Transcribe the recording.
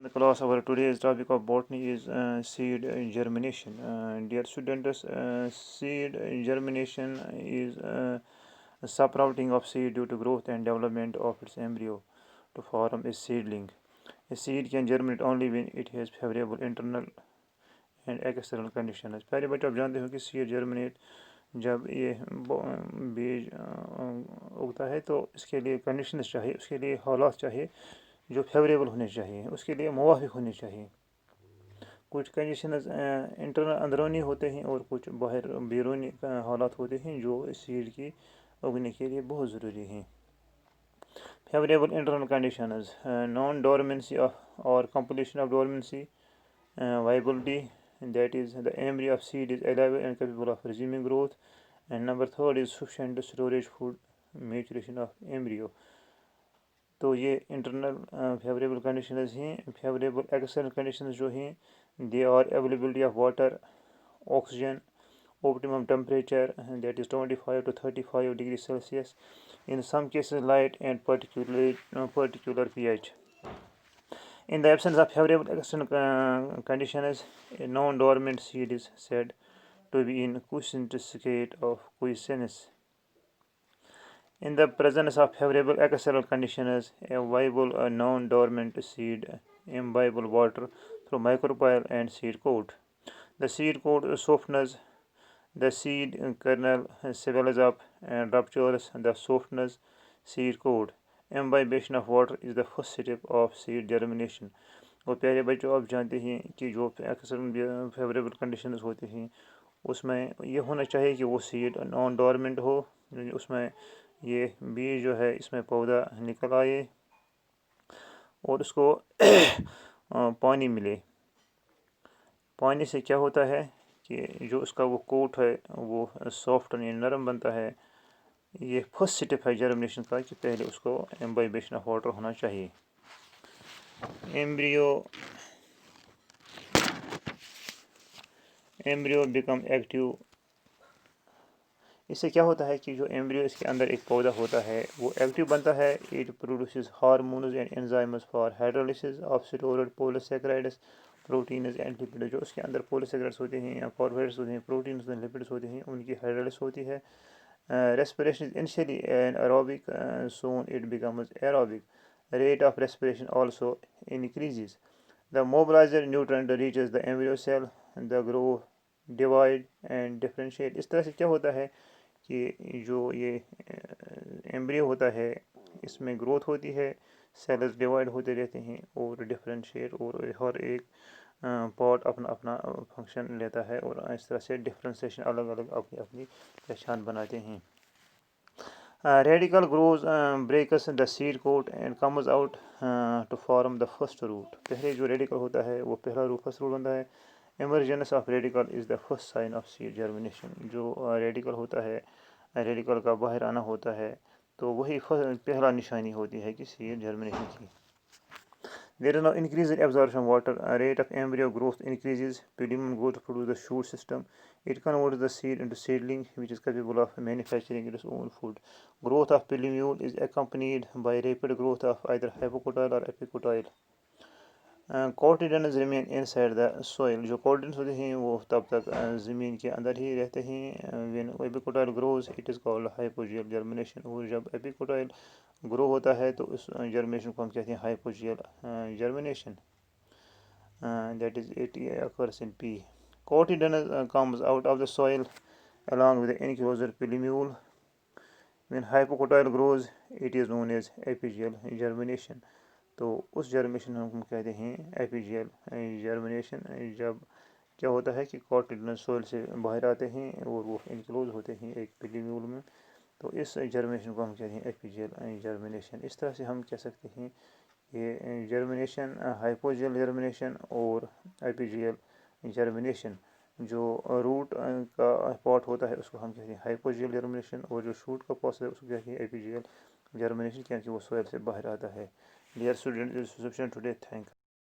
The class, our today's topic of botany is seed germination. Dear students, seed germination is sprouting of seed due to growth and development of its embryo to form a seedling. A seed can germinate only when it has favorable internal and external conditions. पहले बच्चे आप जानते हो कि seed germinate जब ये बीज उगता है तो इसके लिए कंडीशंस चाहिए, उसके लिए हालात चाहिए जो फेवरेबल होने चाहिए, उसके लिए मुवाफिक होने चाहिए। कुछ कंडीशंस इंटरनल अंदरूनी होते हैं और कुछ बाहर बैरूनी हालात होते हैं जो सीड की उगने के लिए बहुत ज़रूरी हैं। Favorable internal conditions, non-dormancy or completion of dormancy, viability, that is the embryo of seed is alive and capable of resuming growth, and number third is sufficient storage food, maturation of embryo. तो ये internal favourable conditions हैं। Favourable external conditions जो हैं they are availability of water, oxygen, optimum temperature, that is 25 to 35 degrees Celsius, in some cases light and particular pH. In the absence of favorable external conditions, a non-dormant seed is said to be in quiescent state of quiescence. In the presence of favorable external conditions, a viable non-dormant seed imbibe water through micropyle and seed coat. The seed coat softens the seed kernel, swells up and ruptures the softness seed coat. Imbibition of water is the first step of seed germination. और प्यारे बच्चों आप जानते हैं कि जो अक्सर favourable conditions होती हैं उसमें ये होना चाहिए कि वो सीड नॉन डोरमेंट हो, उसमें ये बीज जो है इसमें पौधा निकल आए और उसको पानी मिले। पानी से क्या होता है कि जो उसका वो कोट है वो सॉफ्ट यानी नरम बनता है। ये फर्स्ट स्टेप है जर्मिनेशन का कि पहले उसको इम्बाइबेशन ऑफ वाटर होना चाहिए। एम्ब्रियो बिकम एक्टिव, इससे क्या होता है कि जो एम्ब्रियो इसके अंदर एक पौधा होता है वो एक्टिव बनता है। It produces hormones and enzymes for hydrolysis of stored polysaccharides, proteins and lipids. जो उसके अंदर पॉलीसैकेराइड्स होते हैं या कार्बोहाइड्रेट्स होते हैं, प्रोटीन्स एंड लिपिड्स होते हैं, उनकी हाइड्रोलिसिस होती है। Respiration is initially anaerobic, soon it becomes aerobic. Rate of respiration also increases. The mobilizer nutrient reaches the embryo cell, the grow, divide and differentiate. इस तरह से क्या होता है कि जो ये एम्ब्रियो होता है इसमें ग्रोथ होती है, सेल्स डिवाइड होते रहते हैं और डिफरेंशिएट, और हर एक पार्ट अपना अपना फंक्शन लेता है और इस तरह से डिफ्रेंसिएशन अलग अलग अपनी अपनी पहचान बनाते हैं। Radicle grows breaks the seed coat and comes out to form the first root. पहले जो रेडिकल होता है वो पहला रूट फर्स्ट रूट बनता है। Emergence of radicle is the first sign of seed germination. जो रेडिकल होता है, रेडिकल का बाहर आना होता है, तो वही पहला निशानी होती है कि सीड जर्मिनेशन की। There is no increase in absorption water. Rate of embryo growth increases. Pilumum goes to produce the shoot system. It converts the seed into seedling, which is capable of manufacturing its own food. Growth of pilumule is accompanied by rapid growth of either hypocotyle or epicotyle. Cotyledons remain inside the soil. जो cotyledons होते हैं वो तब तक ज़मीन के अंदर ही रहते हैं। When epicotyle grows, it is called hypogeal germination. और जब epicotyle ग्रो होता है तो उस जर्मिनेशन को हम कहते हैं hypogeal germination. That is it occurs in P. Cotyledon comes out of the soil along with the enclosure pilumule. When hypocotyle grows, it is known as epigeal germination. तो उस जर्मिनेशन हम कहते हैं एपिजियल जर्मिनेशन। जब क्या होता है कि कॉटिलेडन सोइल से बाहर आते हैं और वो इनक्लोज होते हैं एक पिल्यूल में, तो इस जर्मिनेशन को हम कहते हैं एपिजियल जर्मिनेशन। इस तरह से हम कह सकते हैं ये जर्मिनेशन, हाइपोजियल जर्मिनेशन और एपिजियल जर्मिनेशन। जो रूट का पार्ट होता है उसको हम कहते हैं हाइपोजियल जर्मिनेशन और जो शूट का पार्ट है उसको कहते हैं एपिजियल जर्मिनेशन, क्योंकि वो सोइल से बाहर आता है। Dear students, this is sufficient today. Thank you.